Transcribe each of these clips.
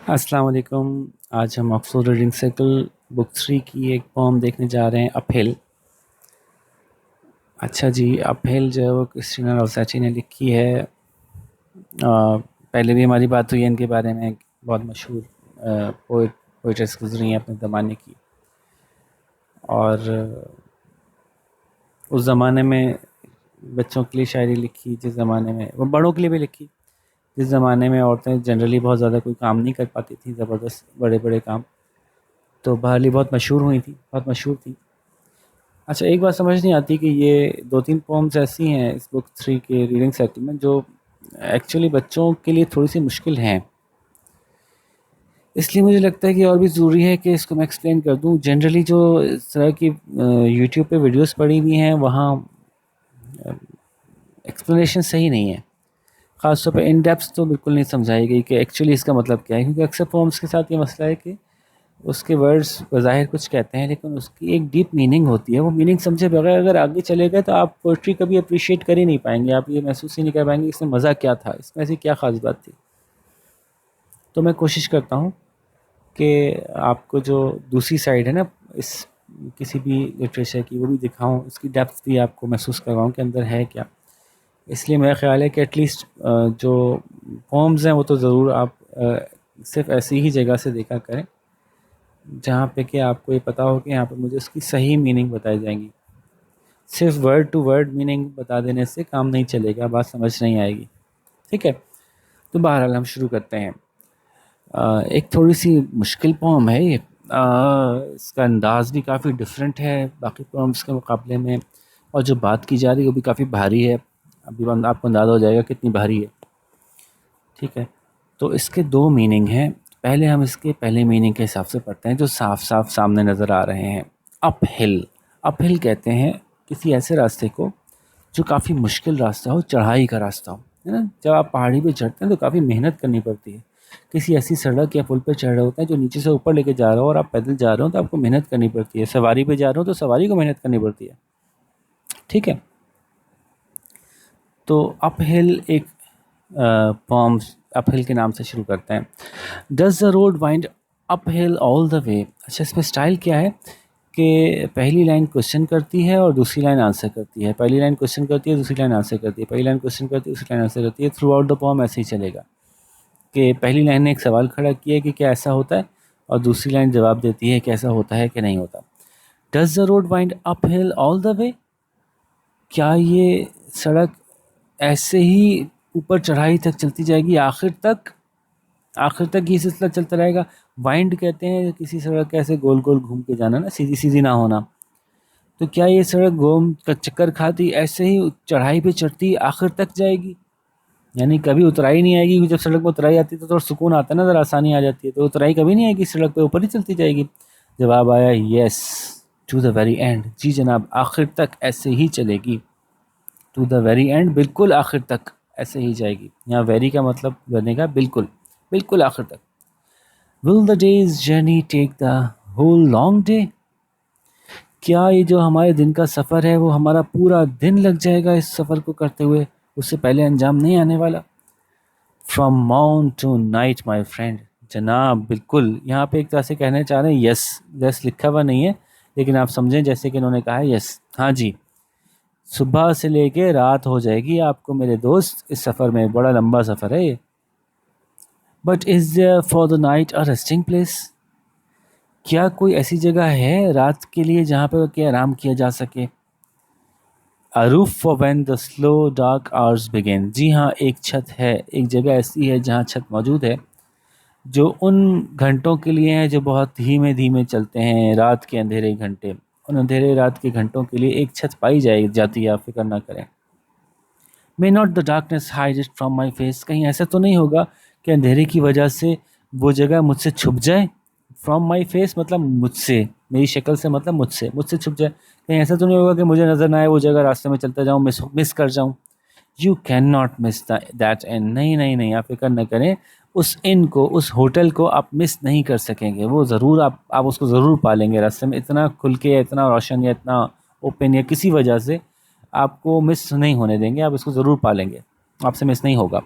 السلام علیکم۔ آج ہم آکسفورڈ ریڈنگ سرکل بک 3 کی ایک پوم دیکھنے جا رہے ہیں، اپ ہل۔ اچھا جی، اپ ہل جو ہے وہ کرسٹینا روسیچی نے لکھی ہے۔ پہلے بھی ہماری بات ہوئی ہے ان کے بارے میں، بہت مشہور پوئٹرس گزری ہیں اپنے زمانے کی، اور اس زمانے میں بچوں کے لیے شاعری لکھی، جس زمانے میں وہ بڑوں کے لیے بھی لکھی، جس زمانے میں عورتیں جنرلی بہت زیادہ کوئی کام نہیں کر پاتی تھیں، زبردست بڑے بڑے کام، تو بہرحال بہت مشہور ہوئی تھی، بہت مشہور تھی۔ اچھا، ایک بات سمجھ نہیں آتی کہ یہ 2-3 پومز ایسی ہیں اس بک 3 کے ریڈنگ سیکل میں جو ایکچولی بچوں کے لیے تھوڑی سی مشکل ہیں، اس لیے مجھے لگتا ہے کہ اور بھی ضروری ہے کہ اس کو میں ایکسپلین کر دوں۔ جنرلی جو اس طرح کی یوٹیوب پہ ویڈیوز پڑی ہوئی ہیں وہاں ایکسپلینیشن صحیح نہیں ہے، خاص طور پہ ان ڈیپتھ تو بالکل نہیں سمجھائی گئی کہ ایکچولی اس کا مطلب کیا ہے، کیونکہ اکثر پومز کے ساتھ یہ مسئلہ ہے کہ اس کے ورڈز بظاہر کچھ کہتے ہیں لیکن اس کی ایک ڈیپ میننگ ہوتی ہے، وہ میننگ سمجھے بغیر اگر آگے چلے گئے تو آپ پوئٹری کبھی اپریشیٹ کر ہی نہیں پائیں گے، آپ یہ محسوس ہی نہیں کر پائیں گے اس میں مزہ کیا تھا، اس میں ایسی کیا خاص بات تھی۔ تو میں کوشش کرتا ہوں کہ آپ کو جو دوسری سائڈ ہے نا اس کسی بھی لٹریچر کی، وہ بھی دکھاؤں، اس کی ڈیپتھ بھی آپ کو محسوس کرواؤں کہ اندر ہے کیا۔ اس لیے میرا خیال ہے کہ ایٹ لیسٹ جو پومز ہیں وہ تو ضرور آپ صرف ایسی ہی جگہ سے دیکھا کریں جہاں پہ کہ آپ کو یہ پتہ ہو کہ یہاں پہ مجھے اس کی صحیح میننگ بتائی جائیں گی۔ صرف ورڈ ٹو ورڈ میننگ بتا دینے سے کام نہیں چلے گا، بات سمجھ نہیں آئے گی، ٹھیک ہے۔ تو بہرحال ہم شروع کرتے ہیں۔ ایک تھوڑی سی مشکل پوم ہے یہ، اس کا انداز بھی کافی ڈیفرنٹ ہے باقی پومس کے مقابلے میں، اور جو بات کی جا رہی ہے وہ بھی کافی بھاری ہے، ابھی آپ کو اندازہ ہو جائے گا کتنی بھاری ہے، ٹھیک ہے۔ تو اس کے 2 میننگ ہیں، پہلے ہم اس کے پہلے میننگ کے حساب سے پڑھتے ہیں جو صاف صاف سامنے نظر آ رہے ہیں۔ اپ ہل، اپ ہل کہتے ہیں کسی ایسے راستے کو جو کافی مشکل راستہ ہو، چڑھائی کا راستہ ہو، ہے نا۔ جب آپ پہاڑی پہ چڑھتے ہیں تو کافی محنت کرنی پڑتی ہے، کسی ایسی سڑک یا پل پہ چڑھ رہے ہوتے ہیں جو نیچے سے اوپر لے کے جا رہا ہو اور آپ پیدل جا رہے ہو تو آپ کو محنت کرنی پڑتی ہے، سواری پہ جا رہے ہو تو سواری کو محنت کرنی پڑتی ہے، ٹھیک ہے۔ تو اپ ہل ایک پوم اپ ہل کے نام سے شروع کرتے ہیں۔ ڈز دا روڈ وائنڈ اپ ہل آل دا وے۔ اچھا، اس میں اسٹائل کیا ہے کہ پہلی لائن کوشچن کرتی ہے اور دوسری لائن آنسر کرتی ہے، پہلی لائن کوشچن کرتی ہے دوسری لائن آنسر کرتی ہے، پہلی لائن کوشچن کرتی ہے دوسری لائن آنسر کرتی ہے، تھرو آؤٹ دا پوم ایسے ہی چلے گا کہ پہلی لائن نے ایک سوال کھڑا کیا ہے کہ کیا ایسا ہوتا ہے، اور دوسری لائن جواب دیتی ہے کہ ایسا ہوتا ہے کہ نہیں ہوتا۔ ڈز دا روڈ وائنڈ اپ ہل آل دا وے، کیا یہ سڑک ایسے ہی اوپر چڑھائی تک چلتی جائے گی آخر تک، آخر تک یہ سلسلہ چلتا رہے گا۔ وائنڈ کہتے ہیں کسی سڑک کا ایسے گول گول گھوم کے جانا نا، سیدھی سیدھی نہ ہونا، تو کیا یہ سڑک گھوم کا چکر کھاتی ایسے ہی چڑھائی پہ چڑھتی آخر تک جائے گی، یعنی کبھی اترائی نہیں آئے گی، کیونکہ جب سڑک پہ اترائی آتی ہے تو تھوڑا سکون آتا ہے نا، ذرا آسانی آ جاتی ہے، تو اترائی کبھی نہیں آئے گی، سڑک پہ اوپر ہی چلتی جائے گی۔ جواب آیا یس، ٹو دا ویری اینڈ، جی جناب آخر تک ایسے ہی چلے گی، ٹو دا ویری اینڈ بالکل آخر تک ایسے ہی جائے گی، یہاں ویری کا مطلب بنے گا بالکل، بالکل آخر تک۔ Will the day's journey take the whole long day, کیا یہ جو ہمارے دن کا سفر ہے وہ ہمارا پورا دن لگ جائے گا اس سفر کو کرتے ہوئے، اس سے پہلے انجام نہیں آنے والا۔ فرام مارن ٹو نائٹ مائی فرینڈ، جناب بالکل، یہاں پہ ایک طرح سے کہنا چاہ رہے ہیں یس، یس لکھا ہوا نہیں ہے لیکن آپ سمجھیں جیسے کہ انہوں نے کہا ہے یس، ہاں جی، صبح سے لے کے رات ہو جائے گی آپ کو میرے دوست اس سفر میں، بڑا لمبا سفر ہے یہ۔ But is there for the night a resting place, کیا کوئی ایسی جگہ ہے رات کے لیے جہاں پہ کہ آرام کیا جا سکے۔ A roof for when the slow dark hours begin، جی ہاں ایک چھت ہے، ایک جگہ ایسی ہے جہاں چھت موجود ہے جو ان گھنٹوں کے لیے ہیں جو بہت دھیمے دھیمے چلتے ہیں، رات کے اندھیرے گھنٹے، ان اندھیرے رات کے گھنٹوں کے لیے ایک چھت پائی جاتی ہے، آپ فکر نہ کریں۔ May not the darkness hide it from my face، کہیں ایسا تو نہیں ہوگا کہ اندھیرے کی وجہ سے وہ جگہ مجھ سے چھپ جائے، from my face مطلب مجھ سے، میری شکل سے مطلب مجھ سے چھپ جائے، کہیں ایسا تو نہیں ہوگا کہ مجھے نظر نہ آئے وہ جگہ، راستے میں چلتا جاؤں مس کر جاؤں۔ You cannot miss that inn، نہیں نہیں نہیں، آپ فکر نہ کریں، اس ان کو، اس ہوٹل کو آپ مس نہیں کر سکیں گے، وہ ضرور آپ اس کو ضرور پالیں گے راستے میں، اتنا کھل کے یا اتنا روشن یا اتنا اوپن یا کسی وجہ سے آپ کو مس نہیں ہونے دیں گے، آپ اس کو ضرور پالیں گے، آپ سے مس نہیں ہوگا،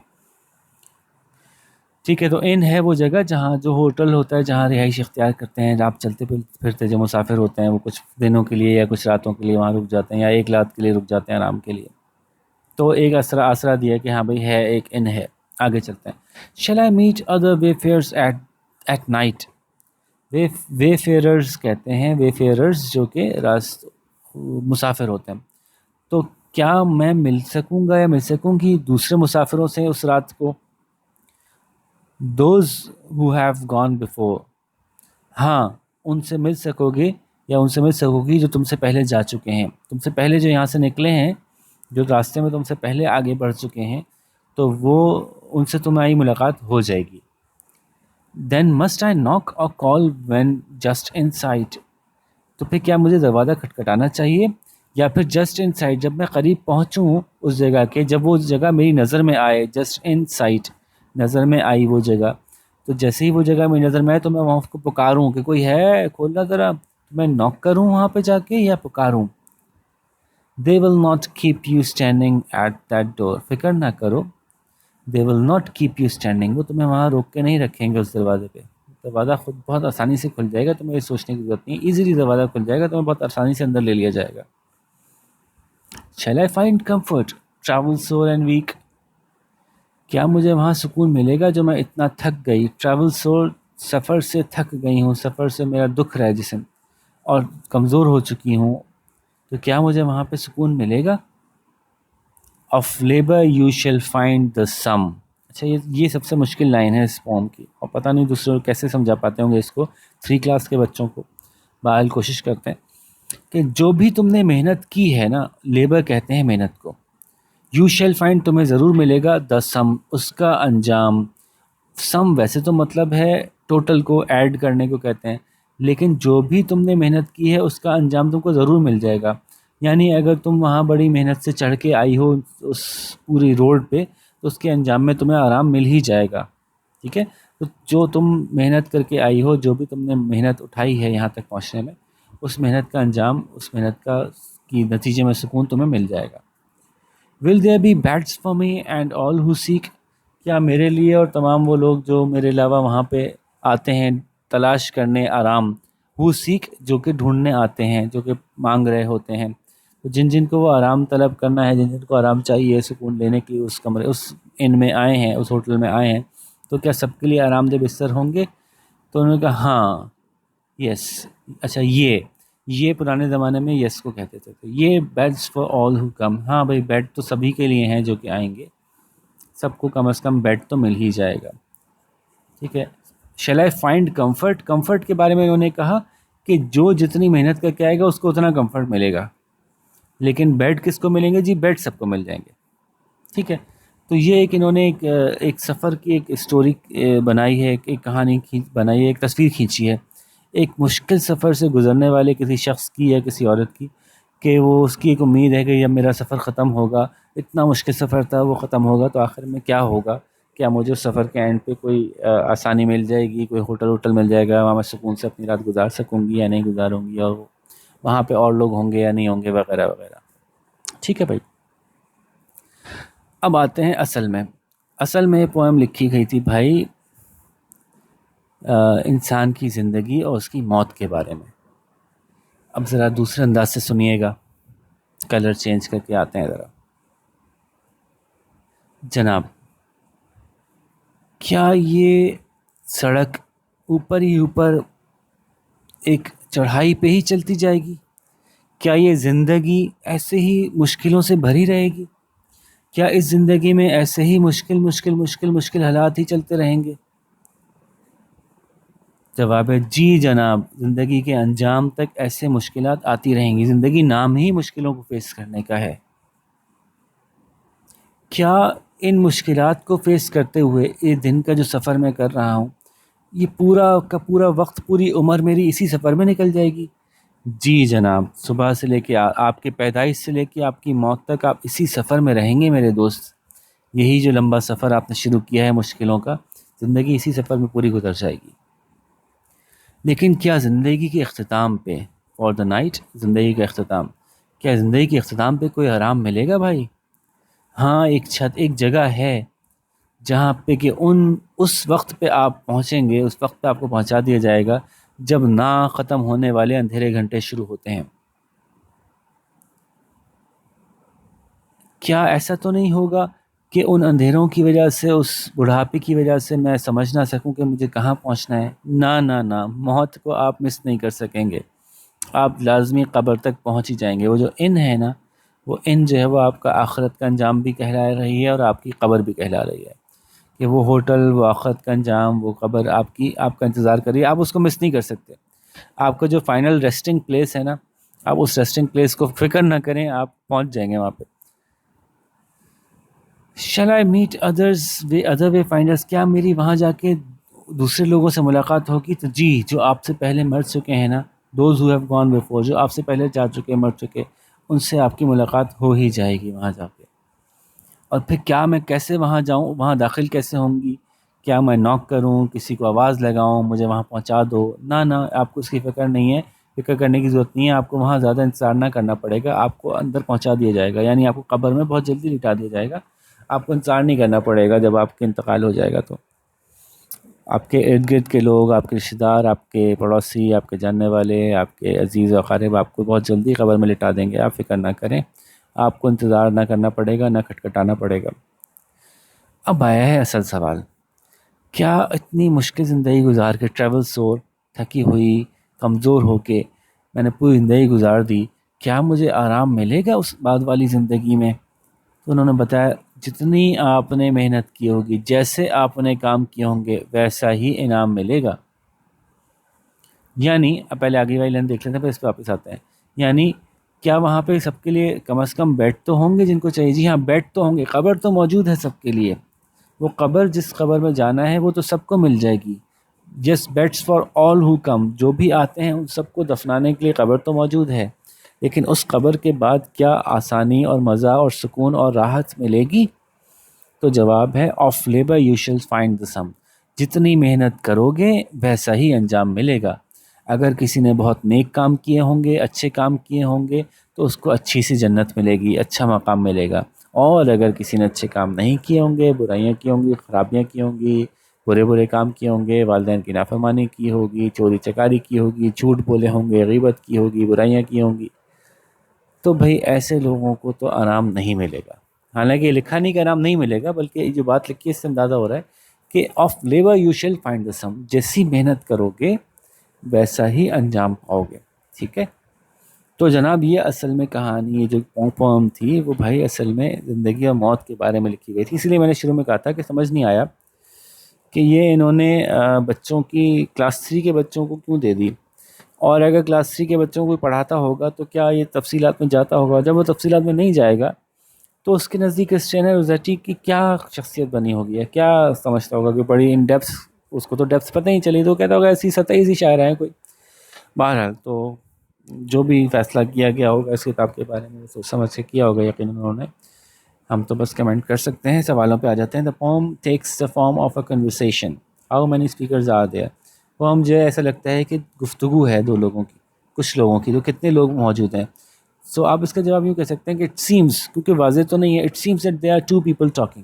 ٹھیک ہے، تو ان ہے وہ جگہ جہاں جو ہوٹل ہوتا ہے جہاں رہائش اختیار کرتے ہیں، آپ چلتے پھرتے جو مسافر ہوتے ہیں وہ کچھ دنوں کے لیے یا کچھ راتوں کے لیے وہاں رک جاتے ہیں، یا ایک رات کے لیے رک جاتے ہیں آرام کے لیے. تو ایک آسرا دیا کہ ہاں بھائی ہے، ایک ان ہے. آگے چلتے ہیں. Shall I meet other wayfarers at night. Wayfarers کہتے ہیں، وے فیئررز جو کہ مسافر ہوتے ہیں. تو کیا میں مل سکوں گا یا مل سکوں گی دوسرے مسافروں سے اس رات کو؟ Those who have gone before. ہاں، ان سے مل سکو گے یا ان سے مل سکو گی جو تم سے پہلے جا چکے ہیں، تم سے پہلے جو یہاں سے نکلے ہیں، جو راستے میں تم سے پہلے آگے بڑھ چکے ہیں، تو وہ ان سے تمہاری ملاقات ہو جائے گی. دین مسٹ آئی ناک اور call when just in sight. تو پھر کیا مجھے دروازہ کھٹکھٹانا چاہیے یا پھر جسٹ ان سائٹ جب میں قریب پہنچوں اس جگہ کے، جب وہ جگہ میری نظر میں آئے، جسٹ ان سائٹ نظر میں آئی وہ جگہ، تو جیسے ہی وہ جگہ میری نظر میں آئے تو میں وہاں کو پکاروں کہ کوئی ہے کھولنا ذرا، تو میں ناک کروں وہاں پہ جا کے یا پکاروں؟ They will not keep you standing at that door. فکر نہ کرو، they will not keep you standing, وہ تمہیں وہاں روک کے نہیں رکھیں گے اس دروازے پہ. دروازہ خود بہت آسانی سے کھل جائے گا، تمہیں یہ سوچنے کی ضرورت نہیں، ایزیلی دروازہ کھل جائے گا، تمہیں بہت آسانی سے اندر لے لیا جائے گا. Shall I find comfort travel sore and weak. کیا مجھے وہاں سکون ملے گا جو میں اتنا تھک گئی، ٹریول سور سفر سے تھک گئی ہوں، سفر سے میرا دکھ رہا ہے جسم اور کمزور ہو چکی ہوں، تو کیا مجھے وہاں پہ سکون ملے گا؟ Of labour you shall find the sum. اچھا، یہ سب سے مشکل لائن ہے اس پوم کی، اور پتہ نہیں دوسرے لوگ کیسے سمجھا پاتے ہوں گے اس کو، 3 کلاس کے بچوں کو. بہرحال کوشش کرتے ہیں کہ جو بھی تم نے محنت کی ہے نا، لیبر کہتے ہیں محنت کو، یو شیل فائنڈ تمہیں ضرور ملے گا، دا سم اس کا انجام. سم ویسے تو مطلب ہے ٹوٹل کو ایڈ کرنے کو کہتے ہیں، لیکن جو بھی تم نے محنت کی ہے اس کا انجام تم کو ضرور مل جائے گا. یعنی اگر تم وہاں بڑی محنت سے چڑھ کے آئی ہو اس پوری روڈ پہ، تو اس کے انجام میں تمہیں آرام مل ہی جائے گا. ٹھیک ہے، تو جو تم محنت کر کے آئی ہو، جو بھی تم نے محنت اٹھائی ہے یہاں تک پہنچنے میں، اس محنت کا انجام، اس محنت کا کی نتیجے میں سکون تمہیں مل جائے گا. Will there be beds for me and all who seek. کیا میرے لیے اور تمام وہ لوگ جو میرے علاوہ وہاں پہ آتے ہیں تلاش کرنے آرام، ہو سیک جو کہ ڈھونڈنے آتے ہیں، جو کہ مانگ رہے ہوتے ہیں، تو جن جن کو وہ آرام طلب کرنا ہے، جن جن کو آرام چاہیے سکون لینے کے لیے، اس کمرے، اس ان میں آئے ہیں، اس ہوٹل میں آئے ہیں، تو کیا سب کے لیے آرام دہ بستر ہوں گے؟ تو انہوں نے کہا ہاں، یس. اچھا، یہ پرانے زمانے میں یس کو کہتے تھے، تو یہ بیڈس فار آل ہو کم. ہاں بھائی، بیڈ تو سبھی کے لیے ہیں جو کہ آئیں گے، سب کو کم از کم بیڈ تو مل ہی جائے گا. ٹھیک ہے. Shell I find comfort. Comfort کے بارے میں انہوں نے کہا کہ جو جتنی محنت کر کے آئے گا اس کو اتنا کمفرٹ ملے گا، لیکن بیڈ کس کو ملیں گے جی؟ بیڈ سب کو مل جائیں گے. ٹھیک ہے. تو یہ ایک انہوں نے ایک سفر کی ایک اسٹوری بنائی ہے، ایک کہانی بنائی ہے، ایک تصویر کھینچی ہے ایک مشکل سفر سے گزرنے والے کسی شخص کی یا کسی عورت کی، کہ وہ اس کی ایک امید ہے کہ جب میرا سفر ختم ہوگا، اتنا مشکل سفر تھا، وہ ختم ہوگا تو آخر میں کیا ہوگا؟ کیا مجھے اس سفر کے اینڈ پہ کوئی آسانی مل جائے گی، کوئی ہوٹل مل جائے گا، وہاں میں سکون سے اپنی رات گزار سکوں گی یا نہیں گزاروں گی، اور وہاں پہ اور لوگ ہوں گے یا نہیں ہوں گے، وغیرہ وغیرہ. ٹھیک ہے بھائی. اب آتے ہیں اصل میں یہ پوئم لکھی گئی تھی بھائی انسان کی زندگی اور اس کی موت کے بارے میں. اب ذرا دوسرے انداز سے سنیے گا، کلر چینج کر کے آتے ہیں ذرا. جناب، کیا یہ سڑک اوپر ہی اوپر ایک چڑھائی پہ ہی چلتی جائے گی؟ کیا یہ زندگی ایسے ہی مشکلوں سے بھری رہے گی؟ کیا اس زندگی میں ایسے ہی مشکل حالات ہی چلتے رہیں گے؟ جواب ہے جی جناب، زندگی کے انجام تک ایسے مشکلات آتی رہیں گی. زندگی نام ہی مشکلوں کو فیس کرنے کا ہے. کیا ان مشکلات کو فیس کرتے ہوئے یہ دن کا جو سفر میں کر رہا ہوں، یہ پورا کا پورا وقت، پوری عمر میری اسی سفر میں نکل جائے گی؟ جی جناب، صبح سے لے کے آپ کے پیدائش سے لے کے آپ کی موت تک آپ اسی سفر میں رہیں گے میرے دوست. یہی جو لمبا سفر آپ نے شروع کیا ہے مشکلوں کا، زندگی اسی سفر میں پوری گزر جائے گی. لیکن کیا زندگی کے اختتام پہ، فار دا نائٹ، زندگی کا اختتام، کیا زندگی کے اختتام پہ کوئی آرام ملے گا بھائی؟ ہاں، ایک چھت، ایک جگہ ہے جہاں پہ کہ اس وقت پہ آپ پہنچیں گے، اس وقت پہ آپ کو پہنچا دیا جائے گا جب نا ختم ہونے والے اندھیرے گھنٹے شروع ہوتے ہیں۔ کیا ایسا تو نہیں ہوگا کہ ان اندھیروں کی وجہ سے، اس بڑھاپے کی وجہ سے میں سمجھ نہ سکوں کہ مجھے کہاں پہنچنا ہے؟ نہ نہ نہ، موت کو آپ مس نہیں کر سکیں گے، آپ لازمی قبر تک پہنچ ہی جائیں گے۔ وہ جو ان ہے نا، وہ ان جو ہے وہ آپ کا آخرت کا انجام بھی کہلا رہی ہے اور آپ کی قبر بھی کہلا رہی ہے، کہ وہ ہوٹل، وہ آخرت کا انجام، وہ قبر آپ کا انتظار کر رہی ہے، آپ اس کو مس نہیں کر سکتے۔ آپ کا جو فائنل ریسٹنگ پلیس ہے نا، آپ اس ریسٹنگ پلیس کو فکر نہ کریں، آپ پہنچ جائیں گے وہاں پہ۔ Shall I meet others way other way finders, کیا میری وہاں جا کے دوسرے لوگوں سے ملاقات ہوگی؟ تو جی، جو آپ سے پہلے مر چکے ہیں نا، those who have gone before, جو آپ سے پہلے جا چکے، مر چکے، ان سے آپ کی ملاقات ہو ہی جائے گی وہاں جا کے۔ اور پھر کیا میں کیسے وہاں جاؤں، وہاں داخل کیسے ہوں گی؟ کیا میں ناک کروں، کسی کو آواز لگاؤں مجھے وہاں پہنچا دو؟ نہ نہ، آپ کو اس کی فکر نہیں ہے، فکر کرنے کی ضرورت نہیں ہے، آپ کو وہاں زیادہ انتظار نہ کرنا پڑے گا، آپ کو اندر پہنچا دیا جائے گا، یعنی آپ کو قبر میں بہت جلدی لٹا دیا جائے گا، آپ کو انتظار نہیں کرنا پڑے گا جب آپ کا انتقال ہو جائے گا تو۔ آپ کے ارد گرد کے لوگ، آپ کے رشتہ دار، آپ کے پڑوسی، آپ کے جاننے والے، آپ کے عزیز و اقارب آپ کو بہت جلدی قبر میں لٹا دیں گے، آپ فکر نہ کریں، آپ کو انتظار نہ کرنا پڑے گا، نہ کھٹکھٹانا پڑے گا۔ اب آیا ہے اصل سوال، کیا اتنی مشکل زندگی گزار کے، ٹریول سور، تھکی ہوئی، کمزور ہو کے میں نے پوری زندگی گزار دی، کیا مجھے آرام ملے گا اس بعد والی زندگی میں؟ تو انہوں نے بتایا، جتنی آپ نے محنت کی ہوگی، جیسے آپ نے کام کیے ہوں گے، ویسا ہی انعام ملے گا۔ یعنی اب پہلے آگے والی لائن دیکھ لیتے ہیں پھر اس پہ واپس آتے ہیں۔ یعنی کیا وہاں پہ سب کے لیے کم از کم بیڈ تو ہوں گے جن کو چاہیے؟ جی ہاں، بیڈ تو ہوں گے، قبر تو موجود ہے سب کے لیے، وہ قبر جس قبر میں جانا ہے وہ تو سب کو مل جائے گی۔ جس بیڈس فار آل ہو کم، جو بھی آتے ہیں ان سب کو دفنانے کے لیے قبر تو موجود ہے، لیکن اس قبر کے بعد کیا آسانی اور مزہ اور سکون اور راحت ملے گی؟ تو جواب ہے، آف لیبر یو شل فائنڈ دا سم، جتنی محنت کرو گے ویسا ہی انجام ملے گا۔ اگر کسی نے بہت نیک کام کیے ہوں گے، اچھے کام کیے ہوں گے، تو اس کو اچھی سی جنت ملے گی، اچھا مقام ملے گا۔ اور اگر کسی نے اچھے کام نہیں کیے ہوں گے، برائیاں کی ہوں گی، خرابیاں کی ہوں گی، برے کام کیے ہوں گے، والدین کی نافرمانی کی ہوگی، چوری چکاری کی ہوگی، جھوٹ بولے ہوں گے، غیبت کی ہوگی، برائیاں کی ہوں گی، تو بھئی ایسے لوگوں کو تو آرام نہیں ملے گا۔ حالانکہ یہ لکھا نہیں کہ آرام نہیں ملے گا، بلکہ یہ جو بات لکھی ہے اس سے اندازہ ہو رہا ہے کہ آف لیبر یو شل فائنڈ دا سم، جیسی محنت کرو گے ویسا ہی انجام پاؤ گے، ٹھیک ہے؟ تو جناب یہ اصل میں کہانی، یہ جو پوم تھی وہ بھائی اصل میں زندگی اور موت کے بارے میں لکھی گئی تھی، اس لیے میں نے شروع میں کہا تھا کہ سمجھ نہیں آیا کہ یہ انہوں نے بچوں کی، کلاس 3 کے بچوں کو کیوں دے دی، اور اگر کلاس 3 کے بچوں کو کوئی پڑھاتا ہوگا تو کیا یہ تفصیلات میں جاتا ہوگا؟ جب وہ تفصیلات میں نہیں جائے گا تو اس کے نزدیک کرسچیانو روزیٹی کی کیا شخصیت بنی ہوگی، ہے کیا سمجھتا ہوگا کہ بڑی ان ڈیپس، اس کو تو ڈیپس پتہ ہی چلی، تو کہتا ہوگا ایسی سطحی سی شاعر ہیں کوئی۔ بہرحال تو جو بھی فیصلہ کیا گیا ہوگا اس کتاب کے بارے میں سوچ سمجھ سے کیا ہوگا یقیناً انہوں نے، ہم تو بس کمنٹ کر سکتے ہیں۔ سوالوں پہ آ جاتے ہیں۔ The poem takes the form of a conversation, how many speakers are there? Poem جو ہے ایسا لگتا ہے کہ گفتگو ہے دو لوگوں کی، کچھ لوگوں کی، تو کتنے لوگ موجود ہیں؟ سو آپ اس کا جواب یوں کہہ سکتے ہیں کہ اٹ سیمس، کیونکہ واضح تو نہیں ہے، it seems that they are two people talking.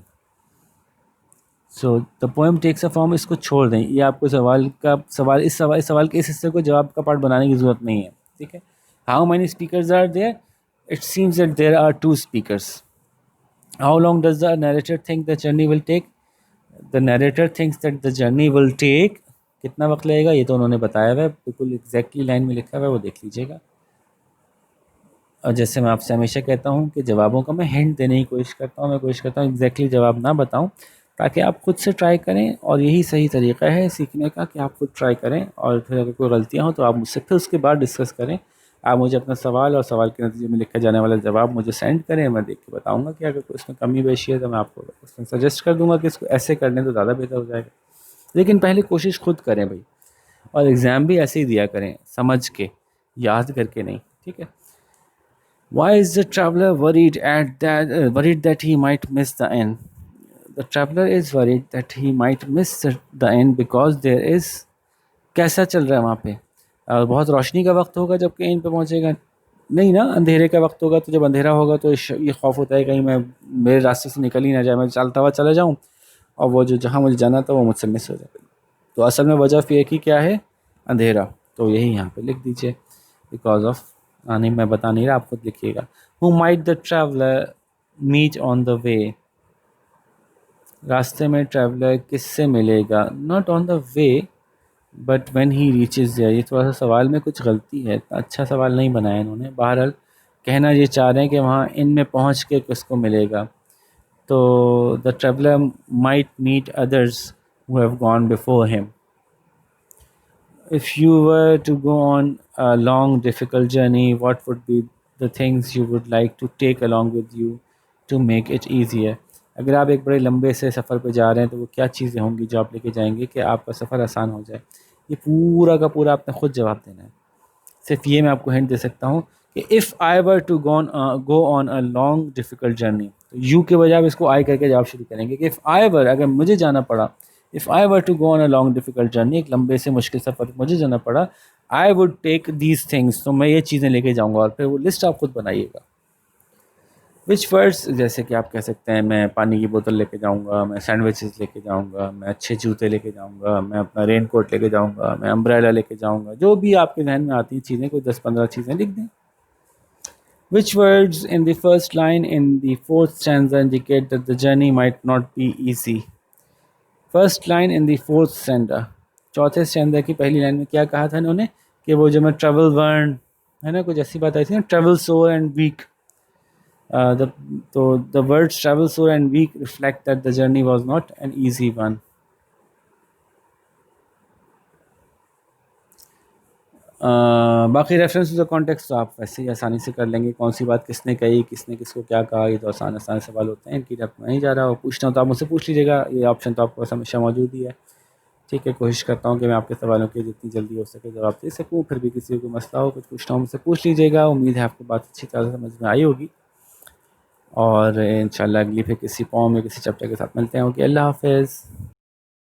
So the poem takes a form, اس کو چھوڑ دیں، یہ آپ کو اس سوال کے اس حصے کو جواب کا پارٹ بنانے کی ضرورت نہیں ہے، ٹھیک ہے؟ How many speakers are there? It seems that there are two speakers. How long does the narrator think the journey will take? The narrator thinks that the journey will take, کتنا وقت لگے گا یہ تو انہوں نے بتایا ہوا ہے، بالکل ایگزیکٹلی لائن میں لکھا ہوا ہے، وہ دیکھ لیجیے گا۔ اور جیسے میں آپ سے ہمیشہ کہتا ہوں کہ جوابوں کا میں ہنٹ دینے کی کوشش کرتا ہوں، میں کوشش کرتا ہوں ایگزیکٹلی جواب نہ بتاؤں، تاکہ آپ خود سے ٹرائی کریں، اور یہی صحیح طریقہ ہے سیکھنے کا کہ آپ خود ٹرائی کریں، اور پھر اگر کوئی غلطیاں ہوں تو آپ مجھ سے پھر اس کے بعد ڈسکس کریں۔ آپ مجھے اپنا سوال اور سوال کے نتیجے میں لکھا جانے والا جواب مجھے سینڈ کریں، میں دیکھ کے بتاؤں گا کہ اگر کوئی اس میں کمی بیشی ہے تو میں آپ کو اس میں سجیسٹ کر دوں گا کہ اس کو ایسے کر لیں تو زیادہ بہتر ہو جائے گا۔ لیکن پہلے کوشش خود کریں بھائی، اور ایگزام بھی ایسے ہی دیا کریں، سمجھ کے، یاد کر کے نہیں، ٹھیک ہے؟ Why is the traveler worried that he might miss the end? The traveler is worried that he might miss the end because there is، کیسا چل رہا ہے وہاں پہ؟ اور بہت روشنی کا وقت ہوگا جب کہ ان پہ پہنچے گا؟ نہیں نا، اندھیرے کا وقت ہوگا، تو جب اندھیرا ہوگا تو یہ خوف ہوتا ہے کہیں میں میرے راستے سے نکل ہی نہ جائے، میں چلتا ہوا چلا جاؤں اور وہ جو جہاں مجھے جانا تھا وہ مجھ سے مس ہو جائے. تو اصل میں وجہ فی کی کیا ہے؟ اندھیرا. تو یہی یہاں پہ لکھ دیجیے بیکاز آف، نہیں میں بتا نہیں رہا، آپ خود لکھیے گا. Who might the traveller meet on the way, راستے میں ٹریولر کس سے ملے گا؟ Not on the way but when he reaches there. یہ تھوڑا سا سوال میں کچھ غلطی ہے، اچھا سوال نہیں بنایا انہوں نے. بہرحال کہنا یہ چاہ رہے ہیں کہ وہاں ان میں پہنچ کے کس کو ملے گا. تو the traveller might meet others who have gone before him. If you were to go on a long difficult journey, what would be the things you would like to take along with you to make it easier? اگر آپ ایک بڑے لمبے سے سفر پہ جا رہے ہیں تو وہ کیا چیزیں ہوں گی جو آپ لے کے جائیں گے کہ آپ کا سفر آسان ہو جائے؟ یہ پورا کا پورا آپ نے خود جواب دینا ہے. صرف یہ میں آپ کو ہنٹ دے سکتا ہوں کہ if I were to go on a long difficult journey، تو یو کے بجائے آپ اس کو آئی کر کے جواب شروع کریں گے کہ if I were، اگر مجھے جانا پڑا، if I were to go on a long difficult journey، ایک لمبے سے مشکل سفر مجھے جانا پڑا، I would take these things، تو میں یہ چیزیں لے کے جاؤں گا. اور پھر وہ لسٹ آپ خود بنائیے گا. وچ ورڈس، جیسے کہ آپ کہہ سکتے ہیں میں پانی کی بوتل لے کے جاؤں گا، میں سینڈوچز لے کے جاؤں گا، میں اچھے جوتے لے کے جاؤں گا، میں اپنا رین کوٹ لے کے جاؤں گا، میں امبریلا لے کے جاؤں گا. جو بھی آپ کے ذہن میں آتی ہیں چیزیں، کوئی 10-15 چیزیں لکھ دیں. Which words in the first line in the fourth stanza indicate that the journey might not be easy? First line in the fourth stanza، چوتھے اسٹینزا کی پہلی لائن میں کیا کہا تھا انہوں نے کہ وہ جو میں ٹریول ورن ہے نا، کچھ ایسی بات آئی تھی نا، ٹریول سور اینڈ ویک. تو the words travel sore and weak reflect that the journey was not an easy one. باقی ریفرنس ٹو کانٹیکسٹ تو آپ ویسے ہی آسانی سے کر لیں گے، کون سی بات کس نے کہی، کس نے کس کو کیا کہا. یہ تو آسان سوال ہوتے ہیں، ان کی جب نہیں جا رہا وہ پوچھنا ہوں تو آپ مجھ سے پوچھ لیجیے گا. یہ آپشن تو آپ کو ہمیشہ موجود ہی ہے. ٹھیک ہے، کوشش کرتا ہوں کہ میں آپ کے سوالوں کے جتنی جلدی ہو سکے جواب دے سکوں. پھر بھی کسی کو مسئلہ ہو، کچھ پوچھنا ہو مجھ سے پوچھ لیجیے گا. امید ہے آپ کو بات اچھی طرح سمجھ میں آئی ہوگی، اور انشاءاللہ اگلی پھر کسی پوم یا کسی چیپٹر کے ساتھ ملتے ہیں. اوکے، اللہ حافظ.